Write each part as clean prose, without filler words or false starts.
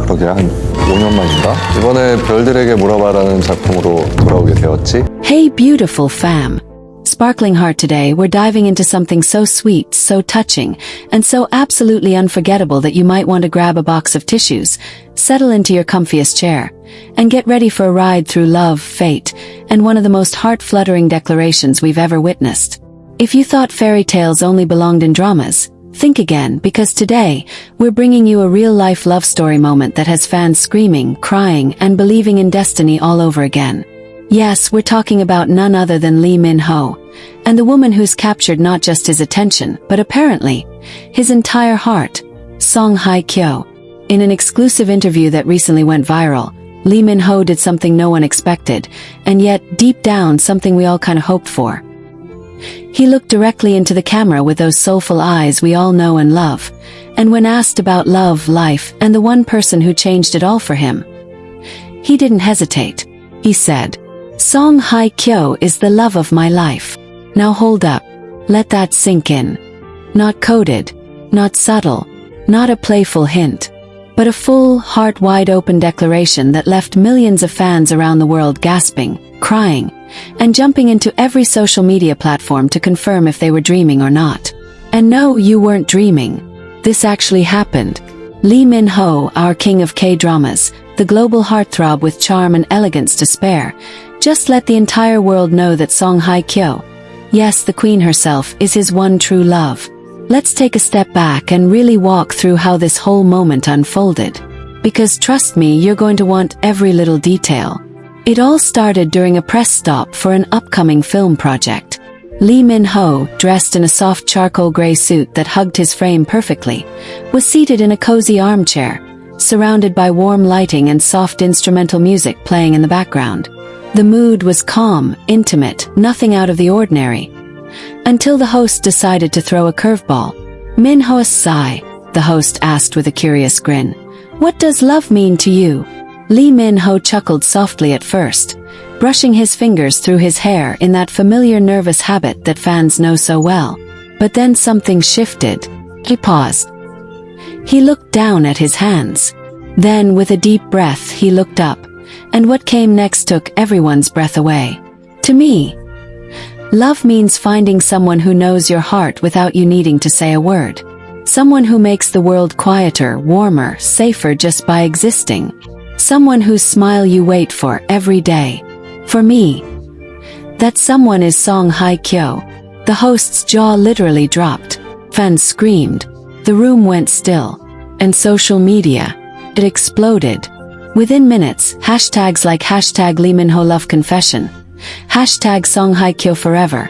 그러게 한 5년 만인가? 이번에 별들에게 물어봐라는 작품으로 돌아오게 되었지. Hey beautiful fam. Sparkling Heart, today we're diving into something so sweet, so touching, and so absolutely unforgettable that you might want to grab a box of tissues, settle into your comfiest chair, and get ready for a ride through love, fate, and one of the most heart-fluttering declarations we've ever witnessed. If you thought fairy tales only belonged in dramas, think again, because today, we're bringing you a real-life love story moment that has fans screaming, crying, and believing in destiny all over again. Yes, we're talking about none other than Lee Min-ho, and the woman who's captured not just his attention, but apparently, his entire heart, Song Hye Kyo. In an exclusive interview that recently went viral, Lee Min-ho did something no one expected, and yet, deep down, something we all kind of hoped for. He looked directly into the camera with those soulful eyes we all know and love, and when asked about love, life, and the one person who changed it all for him, he didn't hesitate. He said, "Song Hye Kyo is the love of my life." Now hold up. Let that sink in. Not coded, not subtle, not a playful hint, but a full, heart-wide-open declaration that left millions of fans around the world gasping, crying, and jumping into every social media platform to confirm if they were dreaming or not. And no, you weren't dreaming. This actually happened. Lee Min-ho, our king of K-dramas, the global heartthrob with charm and elegance to spare, just let the entire world know that Song Hye Kyo, yes, the queen herself, is his one true love. Let's take a step back and really walk through how this whole moment unfolded. Because trust me, you're going to want every little detail. It all started during a press stop for an upcoming film project. Lee Min-ho, dressed in a soft charcoal gray suit that hugged his frame perfectly, was seated in a cozy armchair, surrounded by warm lighting and soft instrumental music playing in the background. The mood was calm, intimate, nothing out of the ordinary. Until the host decided to throw a curveball. "Min-ho sigh," the host asked with a curious grin. "What does love mean to you?" Lee Min-ho chuckled softly at first, brushing his fingers through his hair in that familiar nervous habit that fans know so well. But then something shifted. He paused. He looked down at his hands. Then, with a deep breath, he looked up, and what came next took everyone's breath away. "To me, love means finding someone who knows your heart without you needing to say a word. Someone who makes the world quieter, warmer, safer just by existing. Someone whose smile you wait for every day. For me, that someone is Song Hye Kyo." The host's jaw literally dropped. Fans screamed. The room went still. And social media, it exploded. Within minutes, hashtags like hashtag Lee Min-ho love confession, hashtag Song Hye Kyo forever,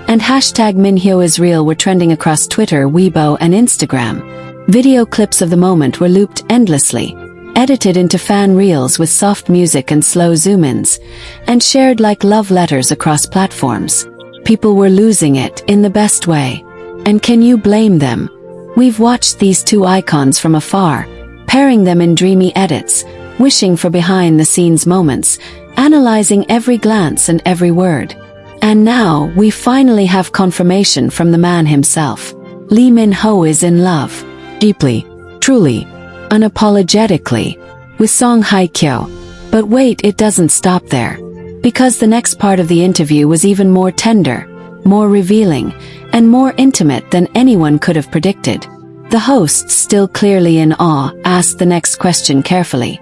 and hashtag Min-hyo is real were trending across Twitter, Weibo, and Instagram. Video clips of the moment were looped endlessly, edited into fan reels with soft music and slow zoom-ins, and shared like love letters across platforms. People were losing it in the best way. And can you blame them? We've watched these two icons from afar, pairing them in dreamy edits, wishing for behind-the-scenes moments, analyzing every glance and every word. And now, we finally have confirmation from the man himself. Lee Min-ho is in love. Deeply, truly, unapologetically, with Song Hye Kyo. But wait, it doesn't stop there. Because the next part of the interview was even more tender, more revealing, and more intimate than anyone could have predicted. The host, still clearly in awe, asked the next question carefully.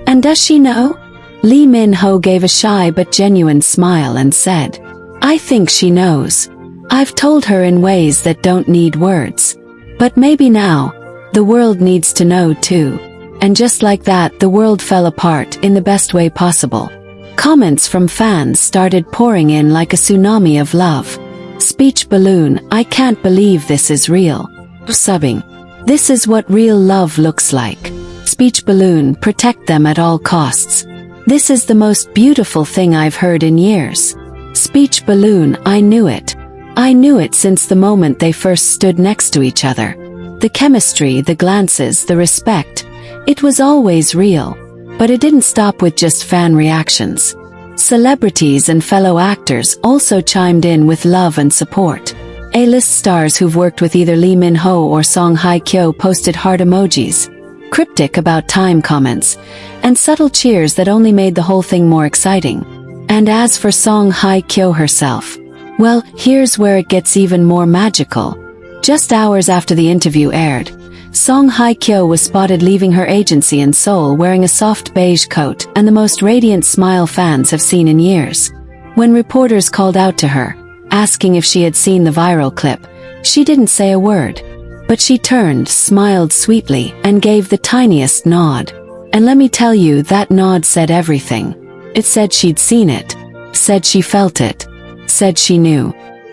"And does she know?" Lee Min-ho gave a shy but genuine smile and said, "I think she knows. I've told her in ways that don't need words. But maybe now, the world needs to know too." And just like that, the world fell apart in the best way possible. Comments from fans started pouring in like a tsunami of love. Speech balloon, "I can't believe this is real." Subbing, "This is what real love looks like." Speech balloon, "Protect them at all costs. This is the most beautiful thing I've heard in years." Speech balloon, "I knew it. I knew it since the moment they first stood next to each other. The chemistry, the glances, the respect. It was always real." But it didn't stop with just fan reactions. Celebrities and fellow actors also chimed in with love and support. A-list stars who've worked with either Lee Min-ho or Song Hye Kyo posted heart emojis, cryptic about time comments, and subtle cheers that only made the whole thing more exciting. And as for Song Hye Kyo herself, well, here's where it gets even more magical. Just hours after the interview aired, Song Hye Kyo was spotted leaving her agency in Seoul wearing a soft beige coat and the most radiant smile fans have seen in years. When reporters called out to her, asking if she had seen the viral clip, she didn't say a word. But she turned, smiled sweetly, and gave the tiniest nod. And let me tell you, that nod said everything. It said she'd seen it, said she felt it, said she knew.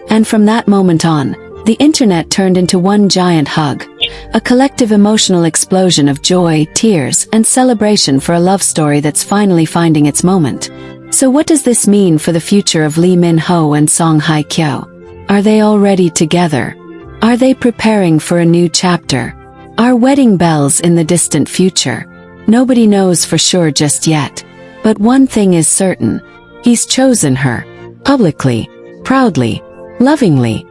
And from that moment on, the internet turned into one giant hug, a collective emotional explosion of joy, tears, and celebration for a love story that's finally finding its moment. So what does this mean for the future of Lee Min-ho and Song Hye Kyo? Are they already together? Are they preparing for a new chapter? Are wedding bells in the distant future? Nobody knows for sure just yet. But one thing is certain. He's chosen her. Publicly, proudly, lovingly.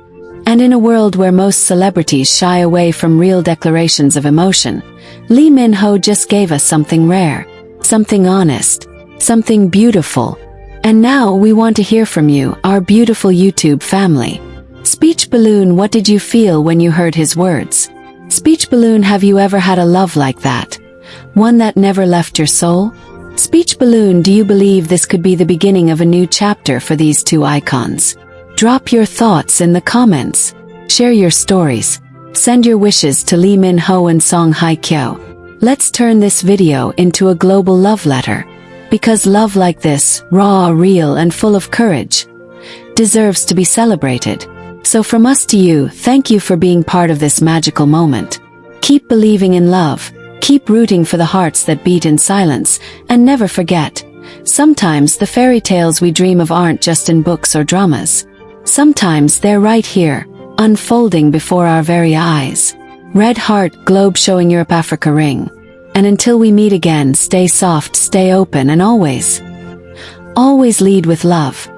And in a world where most celebrities shy away from real declarations of emotion, Lee Min-ho just gave us something rare, something honest, something beautiful. And now we want to hear from you, our beautiful YouTube family. Speech Balloon, what did you feel when you heard his words? Speech Balloon, have you ever had a love like that? One that never left your soul? Speech Balloon, do you believe this could be the beginning of a new chapter for these two icons? Drop your thoughts in the comments. Share your stories. Send your wishes to Lee Min-ho and Song Hye Kyo. Let's turn this video into a global love letter. Because love like this, raw, real, and full of courage, deserves to be celebrated. So from us to you, thank you for being part of this magical moment. Keep believing in love, keep rooting for the hearts that beat in silence, and never forget, sometimes the fairy tales we dream of aren't just in books or dramas. Sometimes they're right here, unfolding before our very eyes. Red heart, globe showing Europe, Africa ring. And until we meet again, stay soft, stay open, and always lead with love.